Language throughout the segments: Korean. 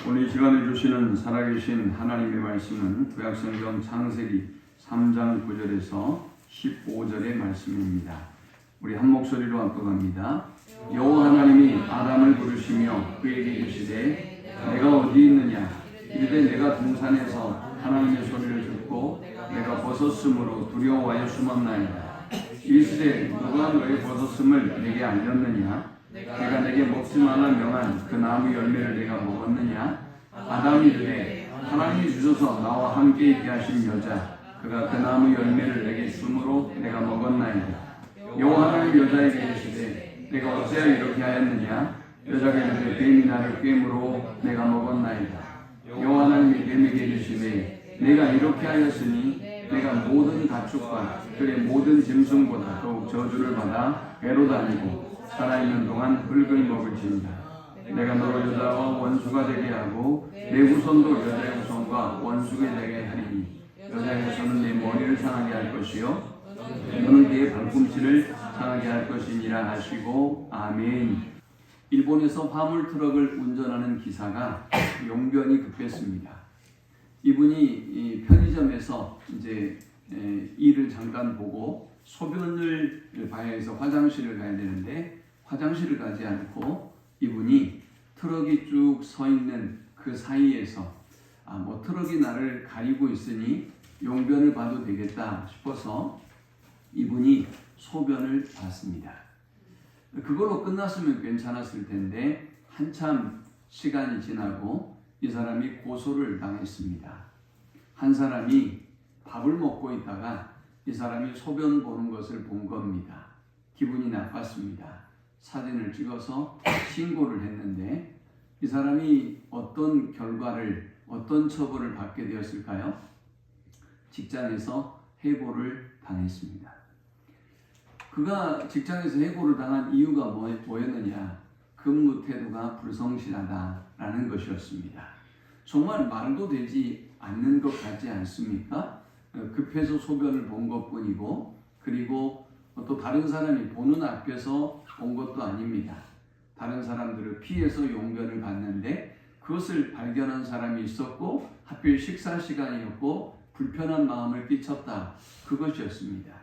오늘 이 시간에 주시는 살아계신 하나님의 말씀은 구약성경 창세기 3장 9절에서 15절의 말씀입니다. 우리 한 목소리로 압도합니다. 여호와 하나님이 아담을 부르시며 그에게 이르시되 내가 어디 있느냐 이르되 내가 동산에서 하나님의 소리를 듣고 내가 벗었으므로 두려워하여 숨었나이다. 이르시되 누가 너의 벗었음을 내게 알렸느냐 내가 내게 먹지 말라 명한 그 나무 열매를 내가 먹었느냐? 아담이 이르되 하나님이 주셔서 나와 함께 있게 하신 여자 그가 그 나무 열매를 내게 주므로 내가 먹었나이다. 여호와 하나님 여자에게 이르시되 내가 어찌하여 이렇게 하였느냐? 여자가 이르되 뱀이 나를 꿰므로 내가 먹었나이다. 여호와 하나님이 뱀에게 이르시되 내가 이렇게 하였으니 내가 모든 가축과 그의 모든 짐승보다 더욱 저주를 받아 배로 다니고 살아있는 동안 흙을 먹을지니라. 내가 너로 여자와 원수가 되게 하고 내 후손도 여자의 후손과 원수가 되게 하리니 여자의 후손은 내 머리를 상하게 할 것이요 너는 그의 발꿈치를 상하게 할 것이니라 하시고 아멘. 일본에서 화물 트럭을 운전하는 기사가 용변이 급했습니다. 이분이 편의점에서 이제 일을 잠깐 보고 소변을 봐야 해서 화장실을 가야 되는데 화장실을 가지 않고 이분이 트럭이 쭉 서 있는 그 사이에서 트럭이 나를 가리고 있으니 용변을 봐도 되겠다 싶어서 이분이 소변을 봤습니다. 그걸로 끝났으면 괜찮았을 텐데 한참 시간이 지나고 이 사람이 고소를 당했습니다. 한 사람이 밥을 먹고 있다가 이 사람이 소변 보는 것을 본 겁니다. 기분이 나빴습니다. 사진을 찍어서 신고를 했는데 이 사람이 어떤 결과를, 어떤 처벌을 받게 되었을까요? 직장에서 해고를 당했습니다. 그가 직장에서 해고를 당한 이유가 뭐였느냐? 근무 태도가 불성실하다라는 것이었습니다. 정말 말도 되지 않는 것 같지 않습니까? 급해서 소변을 본 것뿐이고 그리고 또 다른 사람이 보는 앞에서 본 것도 아닙니다. 다른 사람들을 피해서 용변을 봤는데 그것을 발견한 사람이 있었고 하필 식사 시간이었고 불편한 마음을 끼쳤다. 그것이었습니다.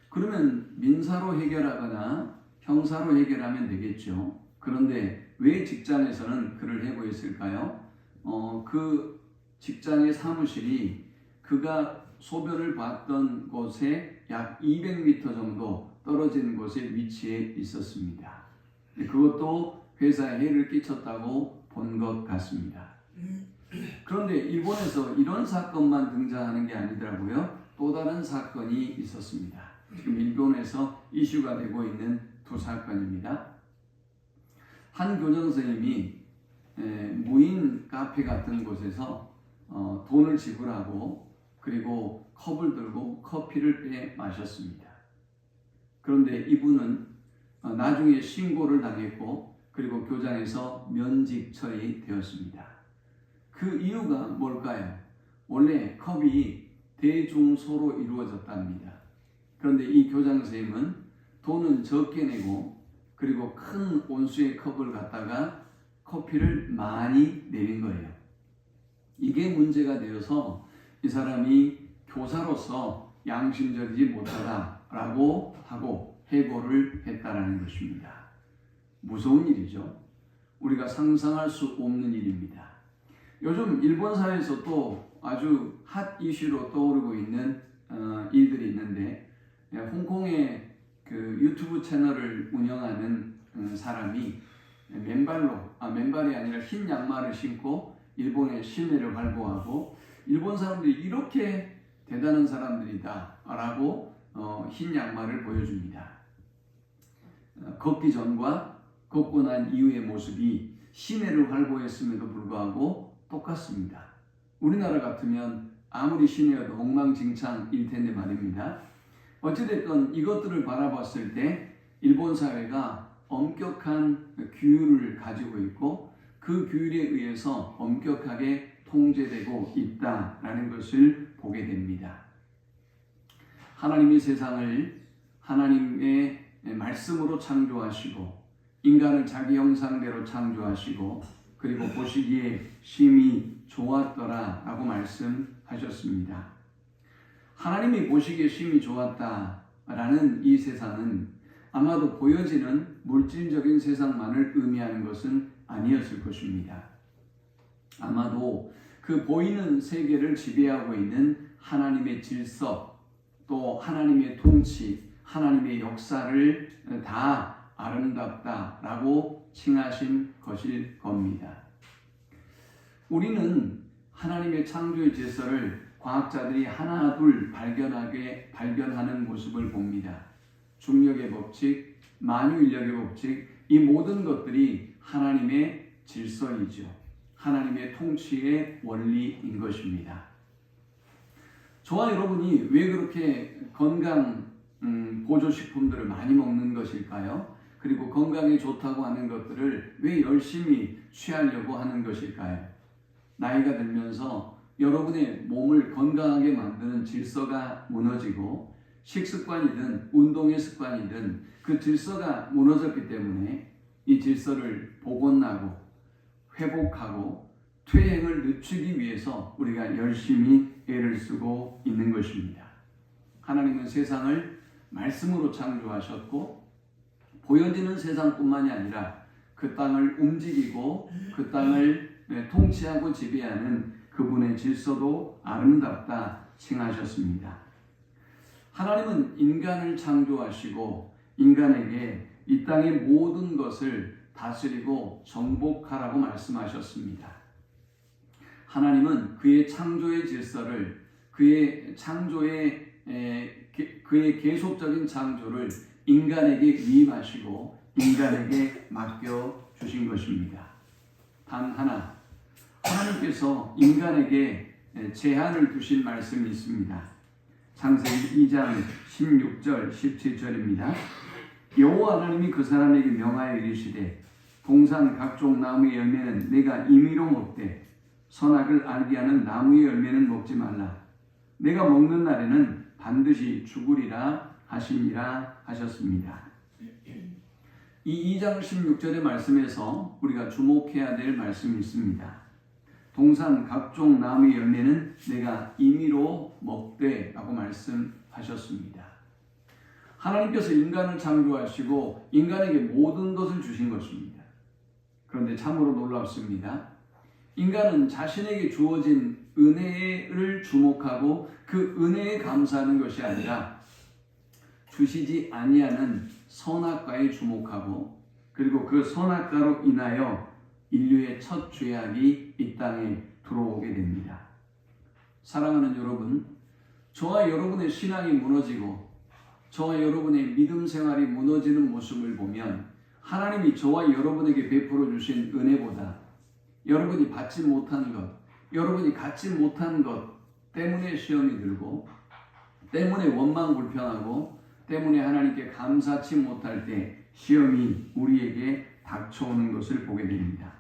그러면 민사로 해결하거나 형사로 해결하면 되겠죠. 그런데 왜 직장에서는 그를 해고했을까요? 그 직장의 사무실이 그가 소변을 봤던 곳에 약 200m 정도 떨어진 곳에 위치해 있었습니다. 그것도 회사에 해를 끼쳤다고 본 것 같습니다. 그런데 일본에서 이런 사건만 등장하는 게 아니더라고요. 또 다른 사건이 있었습니다. 지금 일본에서 이슈가 되고 있는 두 사건입니다. 한 교장선생님이 무인 카페 같은 곳에서 돈을 지불하고 그리고 컵을 들고 커피를 빼 마셨습니다. 그런데 이분은 나중에 신고를 당했고 그리고 교장에서 면직 처리되었습니다. 그 이유가 뭘까요? 원래 컵이 대중소로 이루어졌답니다. 그런데 이 교장 선생님은 돈은 적게 내고 그리고 큰 온수의 컵을 갖다가 커피를 많이 내린 거예요. 이게 문제가 되어서 이 사람이 교사로서 양심적이지 못하다라고 하고 해고를 했다라는 것입니다. 무서운 일이죠. 우리가 상상할 수 없는 일입니다. 요즘 일본 사회에서 또 아주 핫 이슈로 떠오르고 있는 일들이 있는데 홍콩의 그 유튜브 채널을 운영하는 사람이 맨발이 아니라 흰 양말을 신고 일본의 시내를 활보하고 일본 사람들이 이렇게 대단한 사람들이다 라고 흰 양말을 보여줍니다. 걷기 전과 걷고 난 이후의 모습이 시내를 활보했음에도 불구하고 똑같습니다. 우리나라 같으면 아무리 시내여도 엉망진창일 텐데 말입니다. 어찌됐건 이것들을 바라봤을 때 일본 사회가 엄격한 규율을 가지고 있고 그 규율에 의해서 엄격하게 통제되고 있다라는 것을 보게 됩니다. 하나님이 세상을 하나님의 말씀으로 창조하시고 인간을 자기 형상대로 창조하시고 그리고 보시기에 심히 좋았더라 라고 말씀하셨습니다. 하나님이 보시기에 심히 좋았다라는 이 세상은 아마도 보여지는 물질적인 세상만을 의미하는 것은 아니었을 것입니다. 아마도 그 보이는 세계를 지배하고 있는 하나님의 질서, 또 하나님의 통치, 하나님의 역사를 다 아름답다라고 칭하신 것일 겁니다. 우리는 하나님의 창조의 질서를 과학자들이 하나둘 발견하는 모습을 봅니다. 중력의 법칙, 만유인력의 법칙, 이 모든 것들이 하나님의 질서이죠. 하나님의 통치의 원리인 것입니다. 저와 여러분이 왜 그렇게 건강 보조식품들을 많이 먹는 것일까요? 그리고 건강에 좋다고 하는 것들을 왜 열심히 취하려고 하는 것일까요? 나이가 들면서 여러분의 몸을 건강하게 만드는 질서가 무너지고 식습관이든 운동의 습관이든 그 질서가 무너졌기 때문에 이 질서를 복원하고 회복하고 퇴행을 늦추기 위해서 우리가 열심히 애를 쓰고 있는 것입니다. 하나님은 세상을 말씀으로 창조하셨고 보여지는 세상뿐만이 아니라 그 땅을 움직이고 그 땅을 통치하고 지배하는 그분의 질서도 아름답다 칭하셨습니다. 하나님은 인간을 창조하시고 인간에게 이 땅의 모든 것을 다스리고 정복하라고 말씀하셨습니다. 하나님은 그의 창조의 질서를 그의 계속적인 창조를 인간에게 위임하시고 인간에게 맡겨주신 것입니다. 단 하나, 하나님께서 인간에게 제한을 두신 말씀이 있습니다. 창세기 2장 16절 17절입니다. 여호와 하나님이 그 사람에게 명하여 이르시되 동산 각종 나무의 열매는 내가 임의로 먹되 선악을 알게 하는 나무의 열매는 먹지 말라. 내가 먹는 날에는 반드시 죽으리라 하시니라 하셨습니다. 이 2장 16절의 말씀에서 우리가 주목해야 될 말씀이 있습니다. 동산 각종 나무의 열매는 내가 임의로 먹되 라고 말씀하셨습니다. 하나님께서 인간을 창조하시고 인간에게 모든 것을 주신 것입니다. 그런데 참으로 놀랍습니다. 인간은 자신에게 주어진 은혜를 주목하고 그 은혜에 감사하는 것이 아니라 주시지 아니하는 선악과에 주목하고 그리고 그 선악과로 인하여 인류의 첫 죄악이 이 땅에 들어오게 됩니다. 사랑하는 여러분, 저와 여러분의 신앙이 무너지고 저와 여러분의 믿음 생활이 무너지는 모습을 보면 하나님이 저와 여러분에게 베풀어 주신 은혜보다 여러분이 받지 못한 것, 여러분이 갖지 못한 것 때문에 시험이 들고 때문에 원망 불평하고 때문에 하나님께 감사치 못할 때 시험이 우리에게 닥쳐오는 것을 보게 됩니다.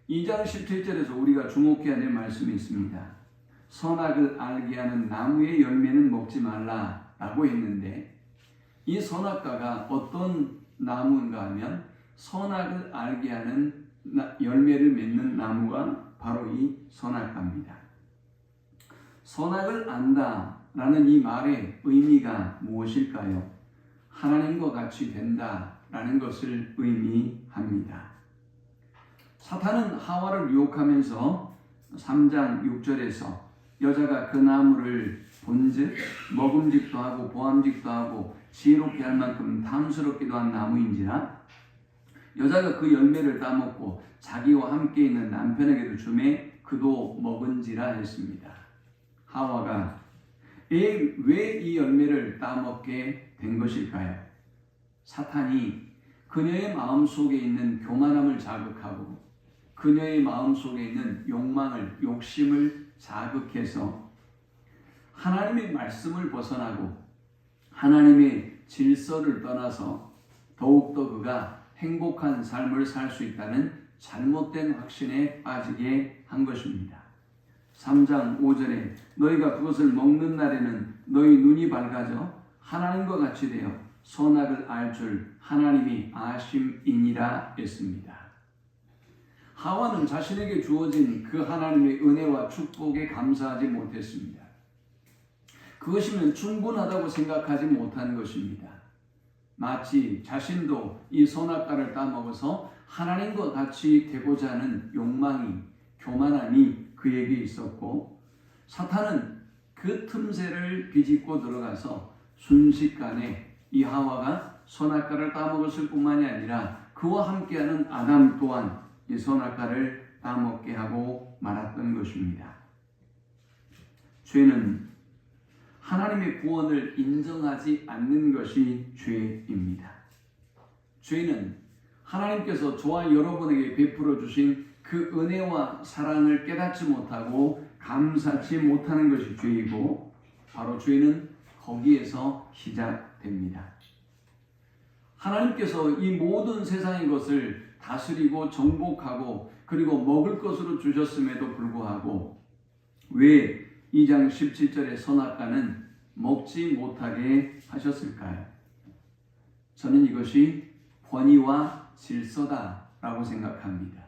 2장 17절에서 우리가 주목해야 될 말씀이 있습니다. 선악을 알게 하는 나무의 열매는 먹지 말라 라고 했는데 이 선악과가 어떤 나무인가 하면 선악을 알게 하는 열매를 맺는 나무가 바로 이 선악과입니다. 선악을 안다 라는 이 말의 의미가 무엇일까요? 하나님과 같이 된다 라는 것을 의미합니다. 사탄은 하와를 유혹하면서 3장 6절에서 여자가 그 나무를 본즉 먹음직도 하고 보암직도 하고 지혜롭게 할 만큼 탐스럽기도 한 나무인지라 여자가 그 열매를 따먹고 자기와 함께 있는 남편에게도 주매 그도 먹은지라 했습니다. 하와가 왜 이 열매를 따먹게 된 것일까요? 사탄이 그녀의 마음속에 있는 교만함을 자극하고 그녀의 마음속에 있는 욕심을 자극해서 하나님의 말씀을 벗어나고 하나님의 질서를 떠나서 더욱더 그가 행복한 삶을 살 수 있다는 잘못된 확신에 빠지게 한 것입니다. 3장 5절에 너희가 그것을 먹는 날에는 너희 눈이 밝아져 하나님과 같이 되어 선악을 알 줄 하나님이 아심이니라 했습니다. 하와는 자신에게 주어진 그 하나님의 은혜와 축복에 감사하지 못했습니다. 그것이면 충분하다고 생각하지 못한 것입니다. 마치 자신도 이 선악과를 따먹어서 하나님과 같이 되고자 하는 욕망이, 교만함이 그에게 있었고, 사탄은 그 틈새를 비집고 들어가서 순식간에 이 하와가 선악과를 따먹었을 뿐만이 아니라 그와 함께하는 아담 또한 이 선악과를 따먹게 하고 말았던 것입니다. 죄는 하나님의 구원을 인정하지 않는 것이 죄입니다. 죄는 하나님께서 저와 여러분에게 베풀어 주신 그 은혜와 사랑을 깨닫지 못하고 감사치 못하는 것이 죄이고, 바로 죄는 거기에서 시작됩니다. 하나님께서 이 모든 세상의 것을 다스리고 정복하고 그리고 먹을 것으로 주셨음에도 불구하고 왜 2장 17절의 선악과는 먹지 못하게 하셨을까요? 저는 이것이 권위와 질서다라고 생각합니다.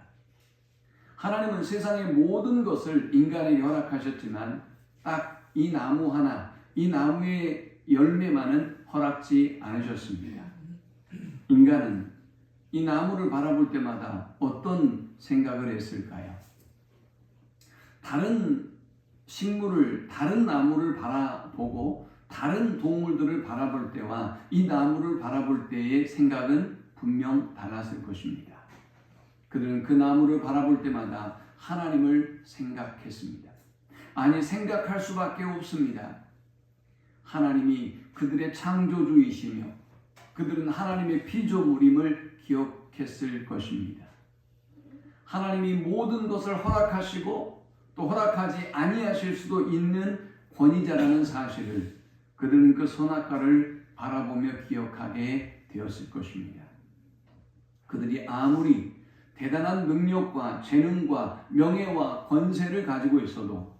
하나님은 세상의 모든 것을 인간에게 허락하셨지만 딱 이 나무 하나, 이 나무의 열매만은 허락지 않으셨습니다. 인간은 이 나무를 바라볼 때마다 어떤 생각을 했을까요? 다른 식물을, 다른 나무를 바라보고 다른 동물들을 바라볼 때와 이 나무를 바라볼 때의 생각은 분명 달랐을 것입니다. 그들은 그 나무를 바라볼 때마다 하나님을 생각했습니다. 아니, 생각할 수밖에 없습니다. 하나님이 그들의 창조주이시며 그들은 하나님의 피조물임을 기억했을 것입니다. 하나님이 모든 것을 허락하시고 또 허락하지 아니하실 수도 있는 권위자라는 사실을 그들은 그 선악과를 바라보며 기억하게 되었을 것입니다. 그들이 아무리 대단한 능력과 재능과 명예와 권세를 가지고 있어도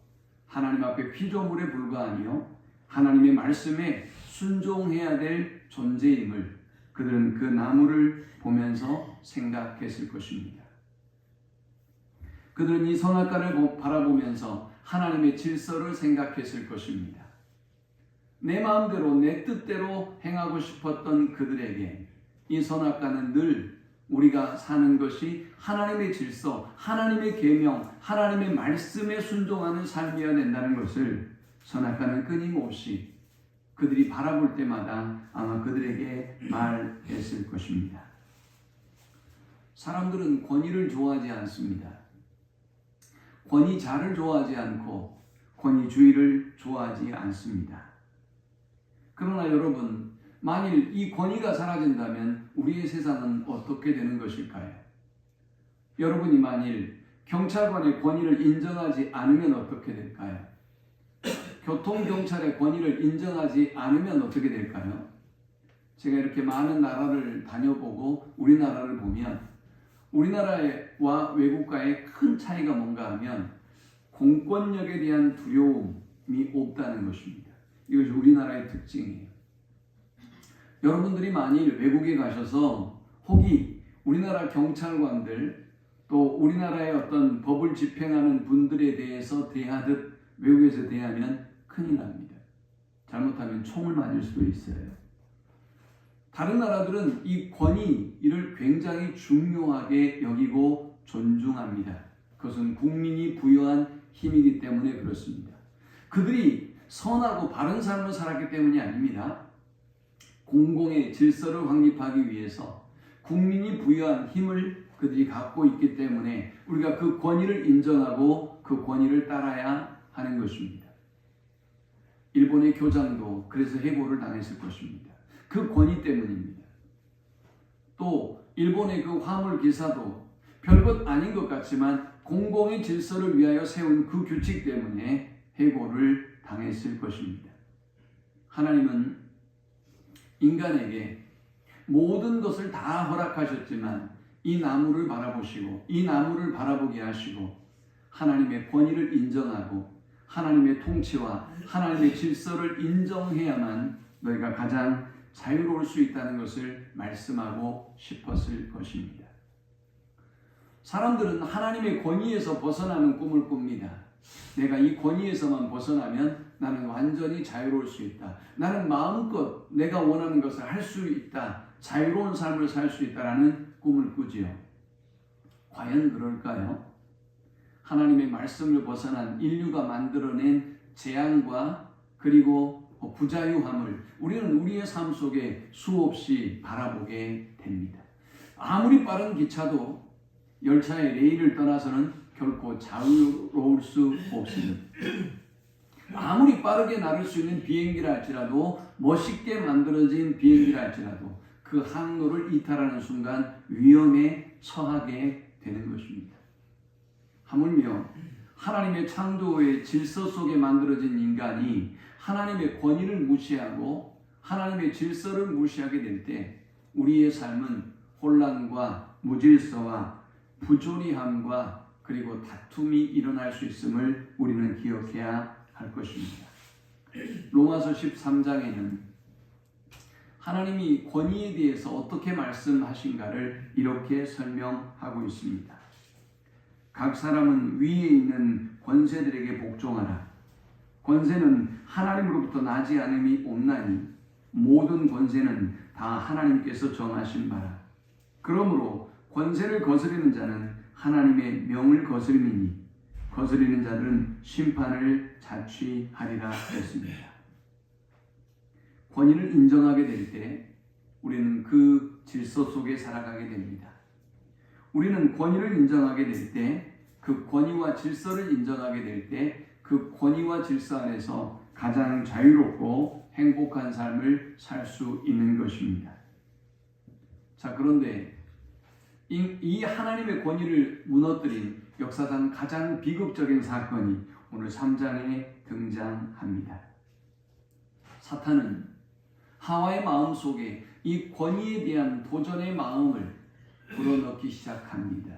하나님 앞에 피조물에 불과하며 하나님의 말씀에 순종해야 될 존재임을 그들은 그 나무를 보면서 생각했을 것입니다. 그들은 이 선악과를 바라보면서 하나님의 질서를 생각했을 것입니다. 내 마음대로 내 뜻대로 행하고 싶었던 그들에게 이 선악과는 늘 우리가 사는 것이 하나님의 질서, 하나님의 계명, 하나님의 말씀에 순종하는 삶이어야 된다는 것을 선악과는 끊임없이 그들이 바라볼 때마다 아마 그들에게 말했을 것입니다. 사람들은 권위를 좋아하지 않습니다. 권위자를 좋아하지 않고 권위주의를 좋아하지 않습니다. 그러나 여러분, 만일 이 권위가 사라진다면 우리의 세상은 어떻게 되는 것일까요? 여러분이 만일 경찰관의 권위를 인정하지 않으면 어떻게 될까요? 교통경찰의 권위를 인정하지 않으면 어떻게 될까요? 제가 이렇게 많은 나라를 다녀보고 우리나라를 보면 우리나라와 외국과의 큰 차이가 뭔가 하면 공권력에 대한 두려움이 없다는 것입니다. 이것이 우리나라의 특징이에요. 여러분들이 만일 외국에 가셔서 혹이 우리나라 경찰관들 또 우리나라의 어떤 법을 집행하는 분들에 대해서 대하듯 외국에서 대하면 큰일 납니다. 잘못하면 총을 맞을 수도 있어요. 다른 나라들은 이 권위를 굉장히 중요하게 여기고 존중합니다. 그것은 국민이 부여한 힘이기 때문에 그렇습니다. 그들이 선하고 바른 삶을 살았기 때문이 아닙니다. 공공의 질서를 확립하기 위해서 국민이 부여한 힘을 그들이 갖고 있기 때문에 우리가 그 권위를 인정하고 그 권위를 따라야 하는 것입니다. 일본의 교장도 그래서 해고를 당했을 것입니다. 그 권위 때문입니다. 또 일본의 그 화물 기사도 별것 아닌 것 같지만 공공의 질서를 위하여 세운 그 규칙 때문에 해고를 당했을 것입니다. 하나님은 인간에게 모든 것을 다 허락하셨지만 이 나무를 바라보시고 이 나무를 바라보게 하시고 하나님의 권위를 인정하고 하나님의 통치와 하나님의 질서를 인정해야만 너희가 가장 자유로울 수 있다는 것을 말씀하고 싶었을 것입니다. 사람들은 하나님의 권위에서 벗어나는 꿈을 꿉니다. 내가 이 권위에서만 벗어나면 나는 완전히 자유로울 수 있다. 나는 마음껏 내가 원하는 것을 할 수 있다. 자유로운 삶을 살 수 있다라는 꿈을 꾸지요. 과연 그럴까요? 하나님의 말씀을 벗어난 인류가 만들어낸 재앙과 그리고 부자유함을 우리는 우리의 삶 속에 수없이 바라보게 됩니다. 아무리 빠른 기차도 열차의 레일을 떠나서는 결코 자유로울 수 없습니다. 아무리 빠르게 날을 수 있는 비행기라 할지라도, 멋있게 만들어진 비행기라 할지라도 그 항로를 이탈하는 순간 위험에 처하게 되는 것입니다. 하물며 하나님의 창조의 질서 속에 만들어진 인간이 하나님의 권위를 무시하고 하나님의 질서를 무시하게 될 때 우리의 삶은 혼란과 무질서와 부조리함과 그리고 다툼이 일어날 수 있음을 우리는 기억해야 할 것입니다. 로마서 13장에는 하나님이 권위에 대해서 어떻게 말씀하신가를 이렇게 설명하고 있습니다. 각 사람은 위에 있는 권세들에게 복종하라. 권세는 하나님으로부터 나지 않음이 없나니 모든 권세는 다 하나님께서 정하신 바라. 그러므로 권세를 거스리는 자는 하나님의 명을 거스림이니 거스리는 자들은 심판을 자취하리라 했습니다. 권위를 인정하게 될 때 우리는 그 질서 속에 살아가게 됩니다. 우리는 권위를 인정하게 될 때, 그 권위와 질서를 인정하게 될 때 그 권위와 질서 안에서 가장 자유롭고 행복한 삶을 살 수 있는 것입니다. 자, 그런데 이 하나님의 권위를 무너뜨린 역사상 가장 비극적인 사건이 오늘 3장에 등장합니다. 사탄은 하와의 마음 속에 이 권위에 대한 도전의 마음을 불어넣기 시작합니다.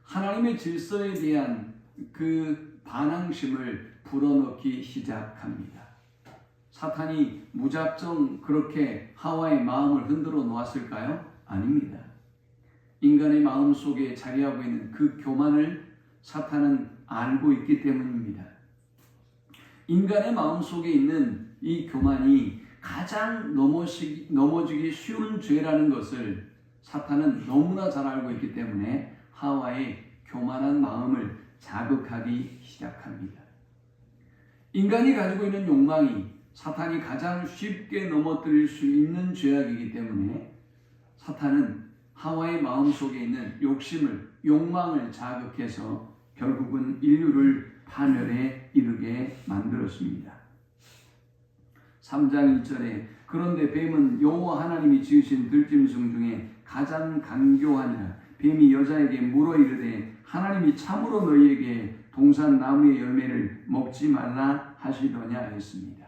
하나님의 질서에 대한 그 반항심을 불어넣기 시작합니다. 사탄이 무작정 그렇게 하와의 마음을 흔들어 놓았을까요? 아닙니다. 인간의 마음 속에 자리하고 있는 그 교만을 사탄은 알고 있기 때문입니다. 인간의 마음 속에 있는 이 교만이 가장 넘어지기 쉬운 죄라는 것을 사탄은 너무나 잘 알고 있기 때문에 하와의 교만한 마음을 자극하기 시작합니다. 인간이 가지고 있는 욕망이 사탄이 가장 쉽게 넘어뜨릴 수 있는 죄악이기 때문에 사탄은 하와의 마음속에 있는 욕망을 자극해서 결국은 인류를 파멸에 이르게 만들었습니다. 3장 1절에 그런데 뱀은 여호와 하나님이 지으신 들짐승 중에 가장 간교하니라. 뱀이 여자에게 물어 이르되 하나님이 참으로 너희에게 동산 나무의 열매를 먹지 말라 하시더냐 했습니다.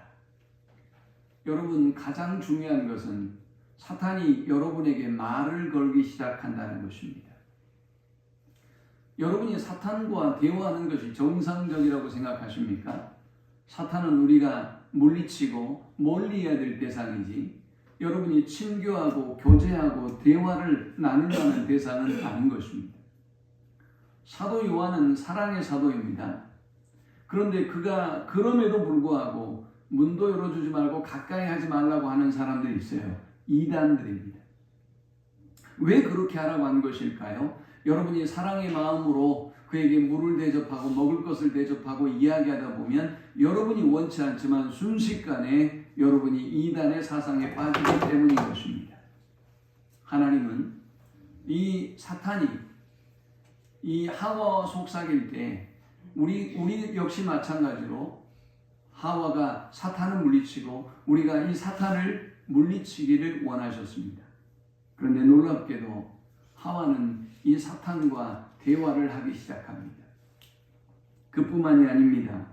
여러분, 가장 중요한 것은 사탄이 여러분에게 말을 걸기 시작한다는 것입니다. 여러분이 사탄과 대화하는 것이 정상적이라고 생각하십니까? 사탄은 우리가 물리치고 멀리해야 될 대상이지 여러분이 친교하고 교제하고 대화를 나누려는 대상은 아닌 것입니다. 사도 요한은 사랑의 사도입니다. 그런데 그가 그럼에도 불구하고 문도 열어주지 말고 가까이 하지 말라고 하는 사람들이 있어요. 이단들입니다. 왜 그렇게 하라고 한 것일까요? 여러분이 사랑의 마음으로 그에게 물을 대접하고 먹을 것을 대접하고 이야기하다 보면 여러분이 원치 않지만 순식간에 여러분이 이단의 사상에 빠지기 때문인 것입니다. 하나님은 이 사탄이 이 하와와 속삭일 때 우리 역시 마찬가지로 하와가 사탄을 물리치고 우리가 이 사탄을 물리치기를 원하셨습니다. 그런데 놀랍게도 하와는 이 사탄과 대화를 하기 시작합니다. 그뿐만이 아닙니다.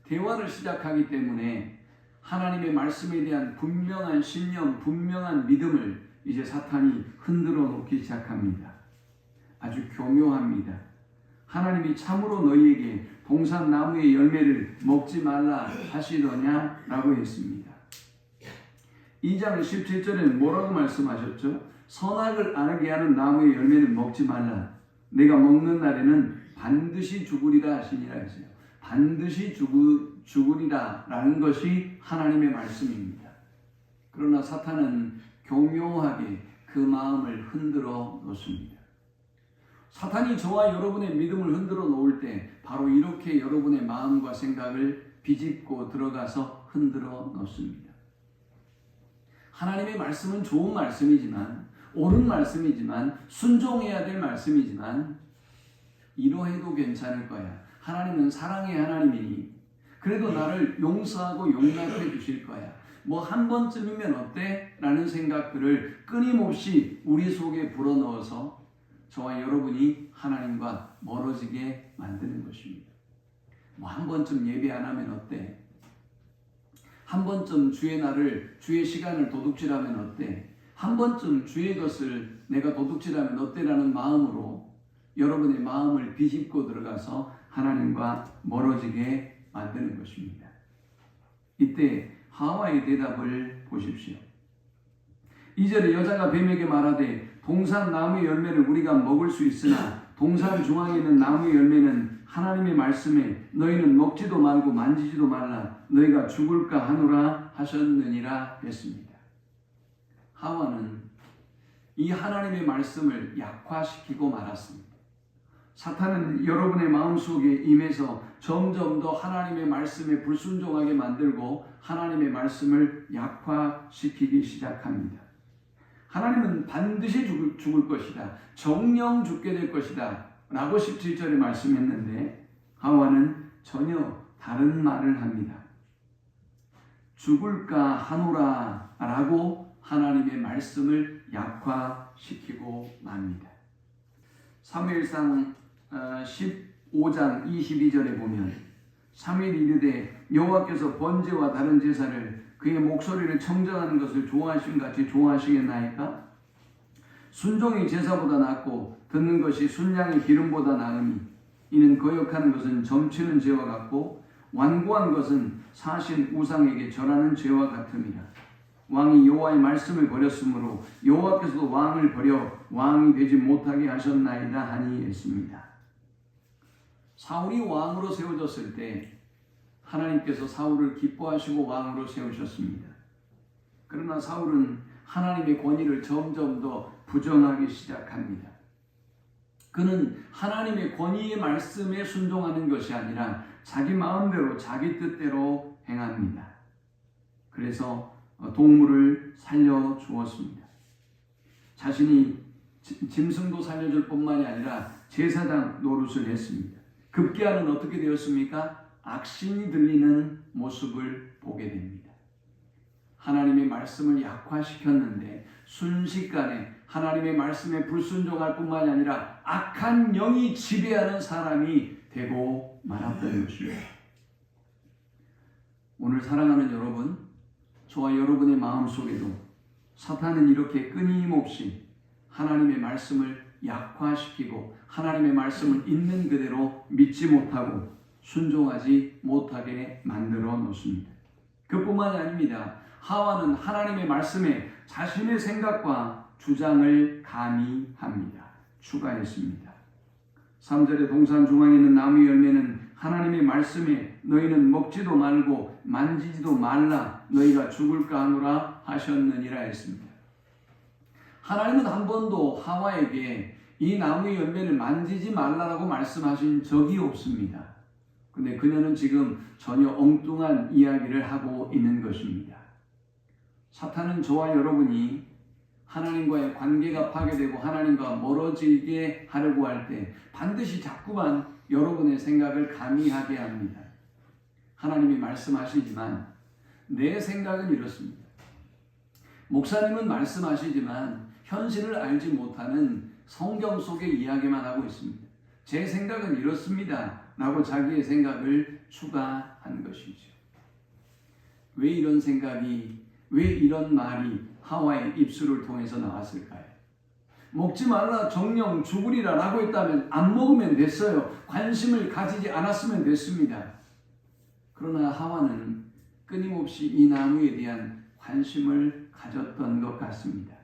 대화를 시작하기 때문에 하나님의 말씀에 대한 분명한 신념, 분명한 믿음을 이제 사탄이 흔들어 놓기 시작합니다. 아주 교묘합니다. 하나님이 참으로 너희에게 동산 나무의 열매를 먹지 말라 하시더냐라고 했습니다. 2장 17절에는 뭐라고 말씀하셨죠? 선악을 알게 하는 나무의 열매는 먹지 말라. 내가 먹는 날에는 반드시 죽으리라 하시니라 했어요. 반드시 죽으리라 라는 것이 하나님의 말씀입니다. 그러나 사탄은 교묘하게 그 마음을 흔들어 놓습니다. 사탄이 저와 여러분의 믿음을 흔들어 놓을 때 바로 이렇게 여러분의 마음과 생각을 비집고 들어가서 흔들어 놓습니다. 하나님의 말씀은 좋은 말씀이지만, 옳은 말씀이지만, 순종해야 될 말씀이지만, 이러해도 괜찮을 거야. 하나님은 사랑의 하나님이니 그래도 나를 용서하고 용납해 주실 거야. 뭐 한 번쯤이면 어때? 라는 생각들을 끊임없이 우리 속에 불어넣어서 저와 여러분이 하나님과 멀어지게 만드는 것입니다. 뭐 한 번쯤 예배 안 하면 어때? 한 번쯤 주의 시간을 도둑질하면 어때? 한 번쯤 주의 것을 내가 도둑질하면 어때라는 마음으로 여러분의 마음을 비집고 들어가서 하나님과 멀어지게 만드는 것입니다. 이때 하와의 대답을 보십시오. 2절에 여자가 뱀에게 말하되 동산 나무의 열매를 우리가 먹을 수 있으나 동산 중앙에 있는 나무의 열매는 하나님의 말씀에 너희는 먹지도 말고 만지지도 말라 너희가 죽을까 하노라 하셨느니라 했습니다. 하와는 이 하나님의 말씀을 약화시키고 말았습니다. 사탄은 여러분의 마음속에 임해서 점점 더 하나님의 말씀에 불순종하게 만들고 하나님의 말씀을 약화시키기 시작합니다. 하나님은 반드시 죽을 것이다. 정령 죽게 될 것이다. 라고 17절에 말씀했는데 하와는 전혀 다른 말을 합니다. 죽을까 하노라 라고 하나님의 말씀을 약화시키고 맙니다. 사무엘상 15장 22절에 보면 사무엘이 이르되 여호와께서 번제와 다른 제사를 그의 목소리를 청정하는 것을 좋아하신 같이 좋아하시겠나이까? 순종이 제사보다 낫고 듣는 것이 순양의 기름보다 나으니 이는 거역하는 것은 점치는 죄와 같고 완고한 것은 사신 우상에게 절하는 죄와 같음이라. 왕이 여호와의 말씀을 버렸으므로 여호와께서도 왕을 버려 왕이 되지 못하게 하셨나이다 하니 했습니다. 사울이 왕으로 세워졌을 때 하나님께서 사울을 기뻐하시고 왕으로 세우셨습니다. 그러나 사울은 하나님의 권위를 점점 더 부정하기 시작합니다. 그는 하나님의 권위의 말씀에 순종하는 것이 아니라 자기 마음대로 자기 뜻대로 행합니다. 그래서 동물을 살려주었습니다. 자신이 짐승도 살려줄 뿐만이 아니라 제사장 노릇을 했습니다. 급기야는 어떻게 되었습니까? 악신이 들리는 모습을 보게 됩니다. 하나님의 말씀을 약화시켰는데 순식간에 하나님의 말씀에 불순종할 뿐만이 아니라 악한 영이 지배하는 사람이 되고 말았던 것입니다. 오늘 사랑하는 여러분, 저와 여러분의 마음속에도 사탄은 이렇게 끊임없이 하나님의 말씀을 약화시키고 하나님의 말씀을 있는 그대로 믿지 못하고 순종하지 못하게 만들어 놓습니다. 그뿐만이 아닙니다. 하와는 하나님의 말씀에 자신의 생각과 주장을 가미합니다. 추가했습니다. 3절에 동산 중앙에 있는 나무 열매는 하나님의 말씀에 너희는 먹지도 말고 만지지도 말라 너희가 죽을까 하노라 하셨느니라 했습니다. 하나님은 한 번도 하와에게 이 나무의 열매를 만지지 말라라고 말씀하신 적이 없습니다. 근데 그녀는 지금 전혀 엉뚱한 이야기를 하고 있는 것입니다. 사탄은 저와 여러분이 하나님과의 관계가 파괴되고 하나님과 멀어지게 하려고 할 때 반드시 자꾸만 여러분의 생각을 가미하게 합니다. 하나님이 말씀하시지만 내 생각은 이렇습니다. 목사님은 말씀하시지만 현실을 알지 못하는 성경 속의 이야기만 하고 있습니다. 제 생각은 이렇습니다. 라고 자기의 생각을 추가한 것이죠. 왜 이런 생각이, 왜 이런 말이 하와의 입술을 통해서 나왔을까요? 먹지 말라 정령 죽으리라 라고 했다면 안 먹으면 됐어요. 관심을 가지지 않았으면 됐습니다. 그러나 하와는 끊임없이 이 나무에 대한 관심을 가졌던 것 같습니다.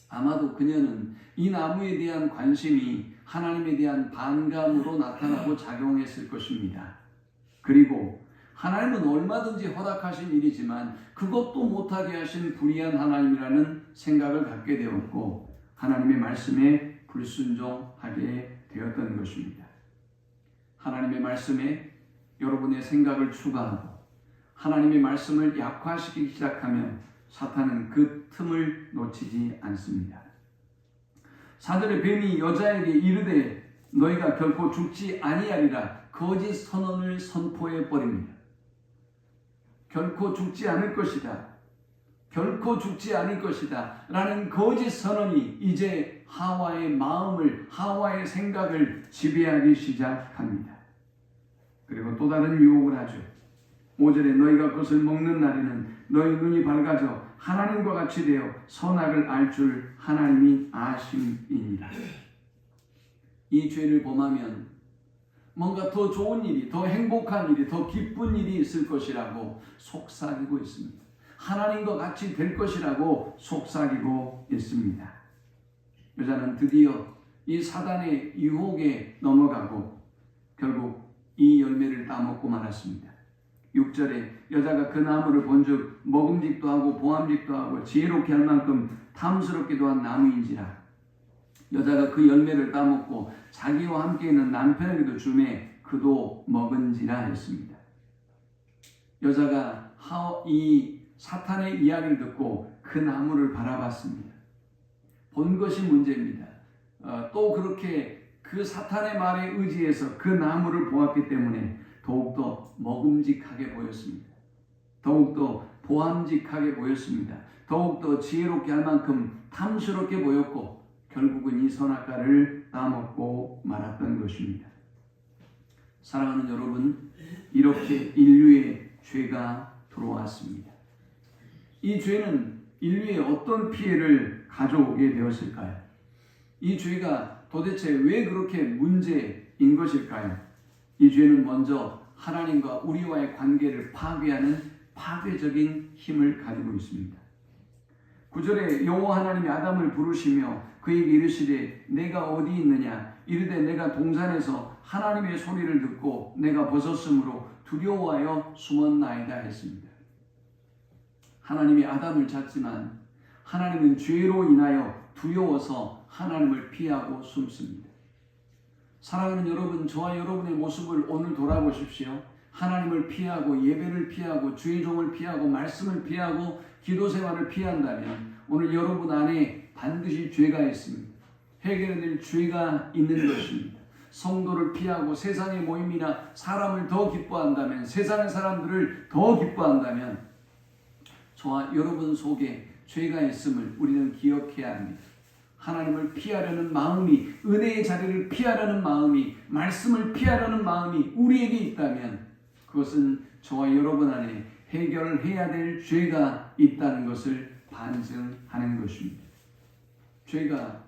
아마도 그녀는 이 나무에 대한 관심이 하나님에 대한 반감으로 나타나고 작용했을 것입니다. 그리고 하나님은 얼마든지 허락하신 일이지만 그것도 못하게 하신 불의한 하나님이라는 생각을 갖게 되었고 하나님의 말씀에 불순종하게 되었던 것입니다. 하나님의 말씀에 여러분의 생각을 추가하고 하나님의 말씀을 약화시키기 시작하면 사탄은 그 틈을 놓치지 않습니다. 사절에 뱀이 여자에게 이르되 너희가 결코 죽지 아니하리라 거짓 선언을 선포해 버립니다. 결코 죽지 않을 것이다. 결코 죽지 않을 것이다. 라는 거짓 선언이 이제 하와의 마음을, 하와의 생각을 지배하기 시작합니다. 그리고 또 다른 유혹을 하죠. 5절에 너희가 그것을 먹는 날에는 너희 눈이 밝아져 하나님과 같이 되어 선악을 알 줄 하나님이 아심이니라. 이 죄를 범하면 뭔가 더 좋은 일이, 더 행복한 일이, 더 기쁜 일이 있을 것이라고 속삭이고 있습니다. 하나님과 같이 될 것이라고 속삭이고 있습니다. 여자는 드디어 이 사단의 유혹에 넘어가고 결국 이 열매를 따먹고 말았습니다. 6절에 여자가 그 나무를 본즉 먹음직도 하고 보암직도 하고 지혜롭게 할 만큼 탐스럽기도 한 나무인지라. 여자가 그 열매를 따먹고 자기와 함께 있는 남편에게도 주매 그도 먹은지라 했습니다. 여자가 이 사탄의 이야기를 듣고 그 나무를 바라봤습니다. 본 것이 문제입니다. 또 그렇게 그 사탄의 말에 의지해서 그 나무를 보았기 때문에 더욱더 먹음직하게 보였습니다. 더욱더 보암직하게 보였습니다. 더욱더 지혜롭게 할 만큼 탐스럽게 보였고 결국은 이 선악과를 따먹고 말았던 것입니다. 사랑하는 여러분, 이렇게 인류의 죄가 들어왔습니다. 이 죄는 인류에 어떤 피해를 가져오게 되었을까요? 이 죄가 도대체 왜 그렇게 문제인 것일까요? 이 죄는 먼저 하나님과 우리와의 관계를 파괴하는 파괴적인 힘을 가지고 있습니다. 9절에 여호와 하나님이 아담을 부르시며 그에게 이르시되 내가 어디 있느냐 이르되 내가 동산에서 하나님의 소리를 듣고 내가 벗었으므로 두려워하여 숨었나이다 했습니다. 하나님이 아담을 찾지만 하나님은 죄로 인하여 두려워서 하나님을 피하고 숨습니다. 사랑하는 여러분, 저와 여러분의 모습을 오늘 돌아보십시오. 하나님을 피하고 예배를 피하고 주의 종을 피하고 말씀을 피하고 기도 생활을 피한다면 오늘 여러분 안에 반드시 죄가 있습니다. 해결해야 될 죄가 있는 것입니다. 성도를 피하고 세상의 모임이나 사람을 더 기뻐한다면, 세상의 사람들을 더 기뻐한다면 저와 여러분 속에 죄가 있음을 우리는 기억해야 합니다. 하나님을 피하려는 마음이, 은혜의 자리를 피하려는 마음이, 말씀을 피하려는 마음이 우리에게 있다면 그것은 저와 여러분 안에 해결해야 될 죄가 있다는 것을 반증하는 것입니다. 죄가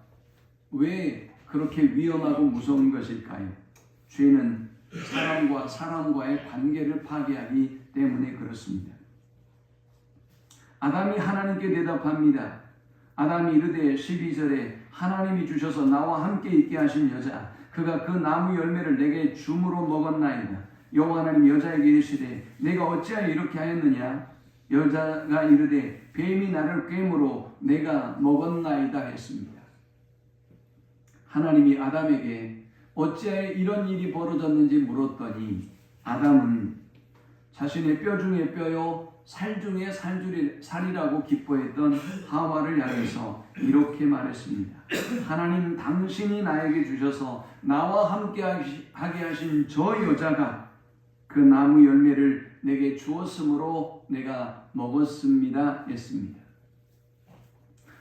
왜 그렇게 위험하고 무서운 것일까요? 죄는 사람과 사람과의 관계를 파괴하기 때문에 그렇습니다. 아담이 하나님께 대답합니다. 아담이 이르되 12절에 하나님이 주셔서 나와 함께 있게 하신 여자 그가 그 나무 열매를 내게 줌으로 먹었나이다. 여호와 하나님 여자에게 이르시되 내가 어찌하여 이렇게 하였느냐? 여자가 이르되 뱀이 나를 꿰므로 내가 먹었나이다 했습니다. 하나님이 아담에게 어찌하여 이런 일이 벌어졌는지 물었더니 아담은 자신의 뼈 중에 뼈요 살 중에 살이라고 기뻐했던 하와를 향해서 이렇게 말했습니다. 하나님 당신이 나에게 주셔서 나와 함께 하게 하신 저 여자가 그 나무 열매를 내게 주었으므로 내가 먹었습니다 했습니다.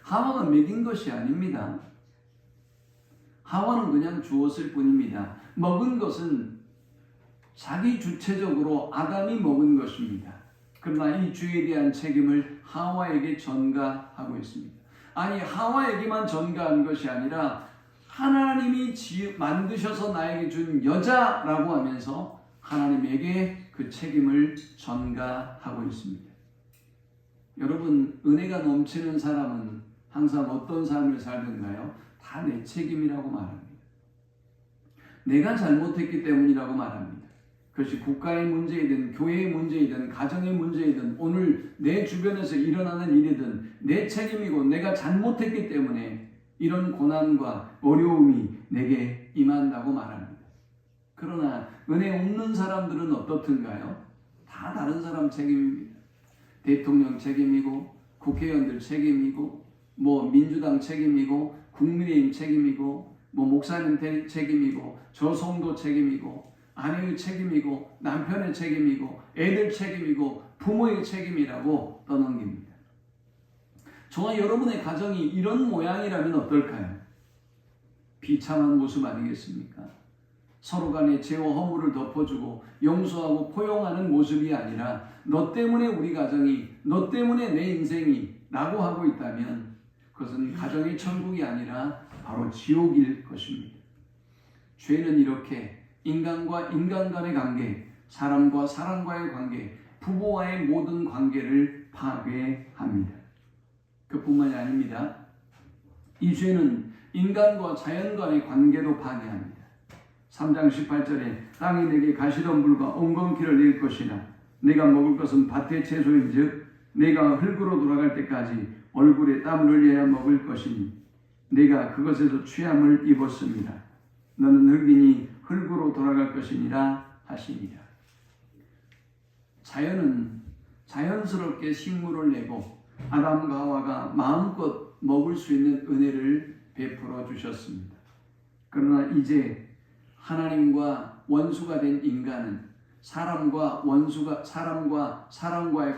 하와가 먹인 것이 아닙니다. 하와는 그냥 주었을 뿐입니다. 먹은 것은 자기 주체적으로 아담이 먹은 것입니다. 그러나 이 죄에 대한 책임을 하와에게 전가하고 있습니다. 아니 하와에게만 전가한 것이 아니라 하나님이 만드셔서 나에게 준 여자라고 하면서 하나님에게 그 책임을 전가하고 있습니다. 여러분, 은혜가 넘치는 사람은 항상 어떤 삶을 살든가요? 다 내 책임이라고 말합니다. 내가 잘못했기 때문이라고 말합니다. 그것이 국가의 문제이든 교회의 문제이든 가정의 문제이든 오늘 내 주변에서 일어나는 일이든 내 책임이고 내가 잘못했기 때문에 이런 고난과 어려움이 내게 임한다고 말합니다. 그러나 은혜 없는 사람들은 어떻든가요? 다 다른 사람 책임입니다. 대통령 책임이고 국회의원들 책임이고 민주당 책임이고 국민의힘 책임이고 목사님 책임이고 저 성도 책임이고 아내의 책임이고 남편의 책임이고 애들 책임이고 부모의 책임이라고 떠넘깁니다. 저와 여러분의 가정이 이런 모양이라면 어떨까요? 비참한 모습 아니겠습니까? 서로 간에 죄와 허물을 덮어주고 용서하고 포용하는 모습이 아니라 너 때문에 우리 가정이, 너 때문에 내 인생이 라고 하고 있다면 그것은 가정의 천국이 아니라 바로 지옥일 것입니다. 죄는 이렇게 인간과 인간 간의 관계, 사람과 사람과의 관계, 부부와의 모든 관계를 파괴합니다. 그뿐만이 아닙니다. 이 죄는 인간과 자연 간의 관계도 파괴합니다. 3장 18절에 땅이 내게 가시덤불과 엉겅퀴를 낼 것이라 내가 먹을 것은 밭의 채소인즉 내가 흙으로 돌아갈 때까지 얼굴에 땀을 흘려야 먹을 것이니 내가 그것에서 취함을 입었습니다. 너는 흙이니 흙으로 돌아갈 것이니라 하시니라. 자연은 자연스럽게 식물을 내고 아담과 하와가 마음껏 먹을 수 있는 은혜를 베풀어 주셨습니다. 그러나 이제 하나님과 원수가 된 인간은 사람과의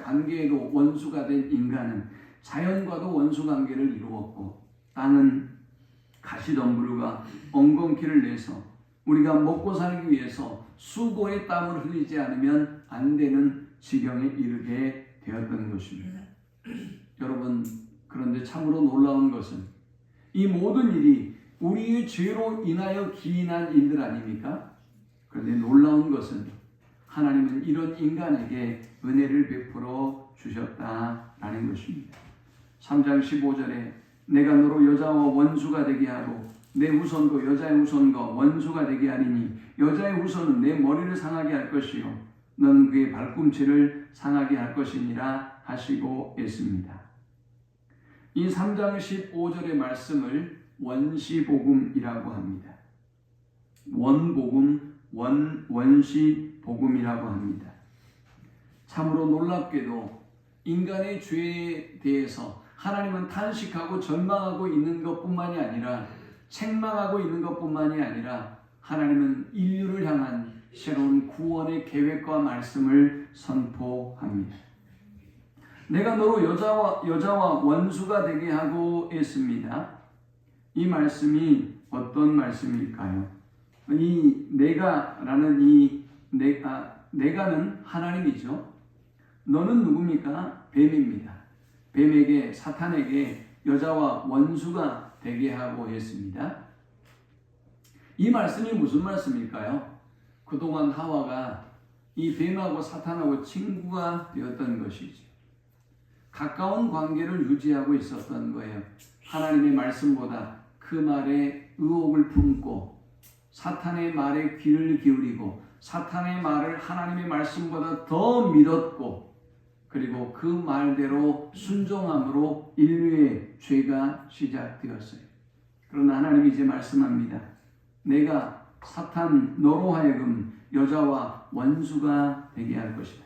관계에도 원수가 된 인간은 자연과도 원수 관계를 이루었고 땅은 가시덤불과 엉겅퀴를 내서 우리가 먹고 살기 위해서 수고의 땀을 흘리지 않으면 안 되는 지경에 이르게 되었던 것입니다. 여러분, 그런데 참으로 놀라운 것은 이 모든 일이 우리의 죄로 인하여 기인한 일들 아닙니까? 그런데 놀라운 것은 하나님은 이런 인간에게 은혜를 베풀어 주셨다라는 것입니다. 3장 15절에 내가 너로 여자와 원수가 되게 하고 내 후손도 여자의 후손과 원수가 되게 하리니 여자의 후손은 내 머리를 상하게 할 것이요 너는 그의 발꿈치를 상하게 할 것이니라 하시고 있습니다. 이 3장 15절의 말씀을 원시복음이라고 합니다. 원복음, 원시복음이라고 합니다. 참으로 놀랍게도 인간의 죄에 대해서 하나님은 탄식하고 절망하고 있는 것뿐만이 아니라 책망하고 있는 것뿐만이 아니라 하나님은 인류를 향한 새로운 구원의 계획과 말씀을 선포합니다. 내가 너로 여자와 원수가 되게 하고 있습니다. 이 말씀이 어떤 말씀일까요? 이 내가라는 이 내가는 하나님이죠. 너는 누굽니까? 뱀입니다. 뱀에게 사탄에게 여자와 원수가 되게 하고 했습니다. 이 말씀이 무슨 말씀일까요? 그동안 하와가 이 뱀하고 사탄하고 친구가 되었던 것이죠. 가까운 관계를 유지하고 있었던 거예요. 하나님의 말씀보다 그 말에 의혹을 품고 사탄의 말에 귀를 기울이고 사탄의 말을 하나님의 말씀보다 더 믿었고 그리고 그 말대로 순종함으로 인류의 죄가 시작되었어요. 그러나 하나님이 이제 말씀합니다. 내가 사탄 너로 하여금 여자와 원수가 되게 할 것이다.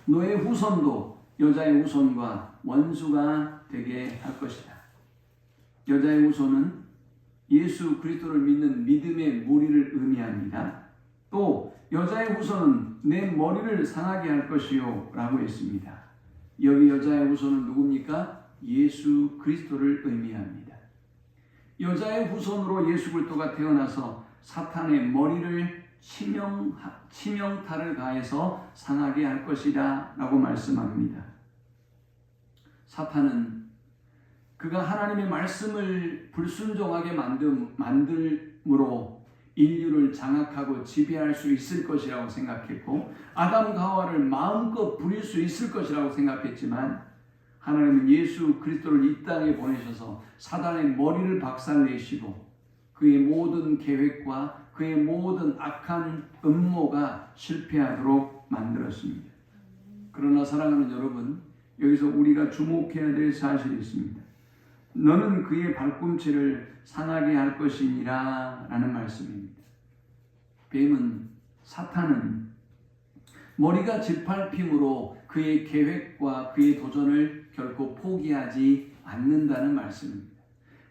너의 후손도 여자의 후손과 원수가 되게 할 것이다. 여자의 후손은 예수 그리스도를 믿는 믿음의 무리를 의미합니다. 또 여자의 후손은 내 머리를 상하게 할 것이요 라고 했습니다. 여기 여자의 후손은 누굽니까? 예수 그리스도를 의미합니다. 여자의 후손으로 예수 그리스도가 태어나서 사탄의 머리를 치명타를 가해서 상하게 할 것이다 라고 말씀합니다. 사탄은 그가 하나님의 말씀을 불순종하게 만들므로 인류를 장악하고 지배할 수 있을 것이라고 생각했고 아담과 하와를 마음껏 부릴 수 있을 것이라고 생각했지만 하나님은 예수 그리스도를 이 땅에 보내셔서 사단의 머리를 박살내시고 그의 모든 계획과 그의 모든 악한 음모가 실패하도록 만들었습니다. 그러나 사랑하는 여러분, 여기서 우리가 주목해야 될 사실이 있습니다. 너는 그의 발꿈치를 상하게 할 것이니라 라는 말씀입니다. 뱀은, 사탄은 머리가 짓밟힘으로 그의 계획과 그의 도전을 결코 포기하지 않는다는 말씀입니다.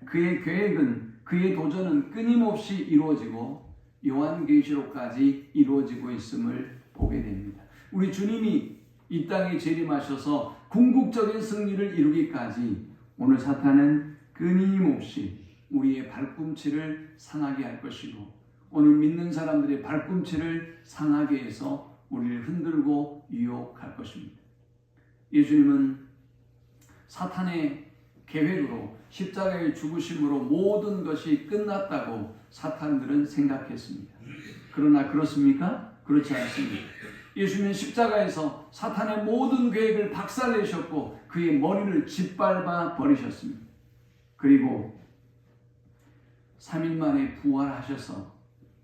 그의 계획은, 그의 도전은 끊임없이 이루어지고 요한계시록까지 이루어지고 있음을 보게 됩니다. 우리 주님이 이 땅에 재림하셔서 궁극적인 승리를 이루기까지 오늘 사탄은 끊임없이 우리의 발꿈치를 상하게 할 것이고 오늘 믿는 사람들의 발꿈치를 상하게 해서 우리를 흔들고 유혹할 것입니다. 예수님은 사탄의 계획으로 십자가의 죽으심으로 모든 것이 끝났다고 사탄들은 생각했습니다. 그러나 그렇습니까? 그렇지 않습니다. 예수님은 십자가에서 사탄의 모든 계획을 박살내셨고 그의 머리를 짓밟아 버리셨습니다. 그리고 3일 만에 부활하셔서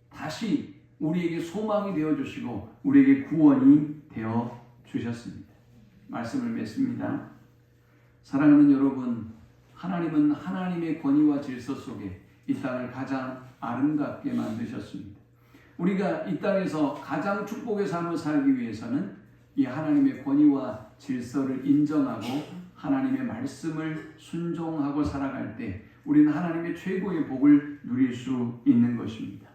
다시 우리에게 소망이 되어주시고 우리에게 구원이 되어주셨습니다. 말씀을 맺습니다. 사랑하는 여러분, 하나님은 하나님의 권위와 질서 속에 이 땅을 가장 아름답게 만드셨습니다. 우리가 이 땅에서 가장 축복의 삶을 살기 위해서는 이 하나님의 권위와 질서를 인정하고 하나님의 말씀을 순종하고 살아갈 때 우리는 하나님의 최고의 복을 누릴 수 있는 것입니다.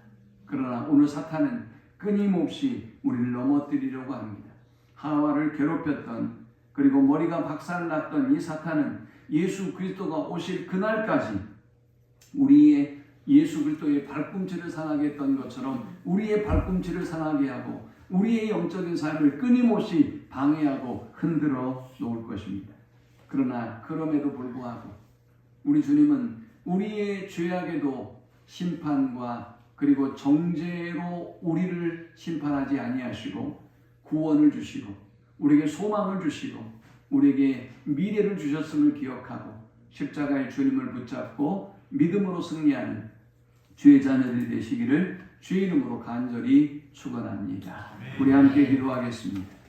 그러나 오늘 사탄은 끊임없이 우리를 넘어뜨리려고 합니다. 하와를 괴롭혔던 그리고 머리가 박살났던 이 사탄은 예수 그리스도가 오실 그날까지 우리의 예수 그리스도의 발꿈치를 상하게 했던 것처럼 우리의 발꿈치를 상하게 하고 우리의 영적인 삶을 끊임없이 방해하고 흔들어 놓을 것입니다. 그러나 그럼에도 불구하고 우리 주님은 우리의 죄악에도 심판과 그리고 정죄로 우리를 심판하지 아니하시고 구원을 주시고 우리에게 소망을 주시고 우리에게 미래를 주셨음을 기억하고 십자가의 주님을 붙잡고 믿음으로 승리하는 주의 자녀들이 되시기를 주의 이름으로 간절히 축원합니다. 우리 함께 기도하겠습니다.